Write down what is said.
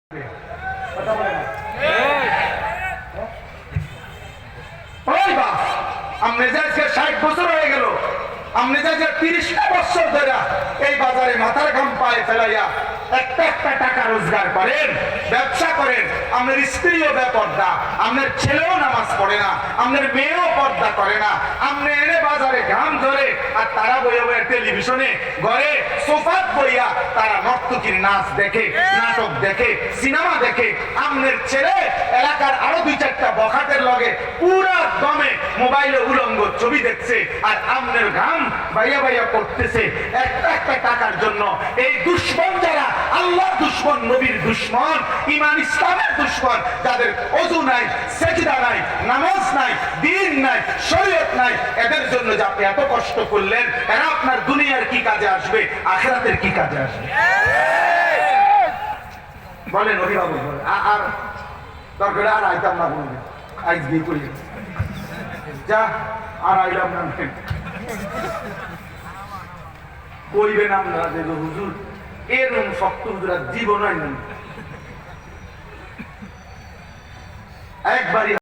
কথা বলে না ওই বা আমনে যে 60 বছর হয়ে গেল, আমনে যে 30টা বছর ধরে এই বাজারে মাথার ঘাম পায়ে ফেলাইয়া একটা একটা টাকা রোজগার করেন, ব্যবসা করেন। আপনার স্ত্রীও বেপর্দা, আপনার ছেলেও নামাজ পড়ে না, আপনার মেয়েও পর্দা করে না। আপনি এনে বাজারে ঘাম ধরে আর তারা বইয়া বইয়া টেলিভিশনে ঘরে সোফাত বইয়া তারা নর্তকীর নাচ দেখে, নাটক দেখে, সিনেমা দেখে। আপনার ছেলে এলাকার আরো 2-4টা বখাটের লগে পুরা দমে মোবাইলে উলঙ্গ ছবি দেখছে, আর আপনার ঘাম বাইয়া বাইয়া পড়তেছে একটা একটা টাকার জন্য। এই দুশ্মন যারা, আল্লাহর দুশ্মন, নবীর দুশ্মন, ঈমান ইসলামের দুশ্মন, যাদের ওযু নাই, সিজদা নাই, নামাজ নাই, দ্বীন নাই, শরীয়ত নাই, এদের জন্য যে আপনি এত কষ্ট করলেন, এরা আপনার দুনিয়ার কি কাজে আসবে, আখিরাতের কি কাজে আসবে? বলেন অভিভাবক, বলেন। আর দরকার আর আইতাম না বলবে, আইজ বিয়ে করি যা, আর আইলাম না কইবেন আমরা যে হুজুর এরকম শক্ত হুজুর জীবন একবারই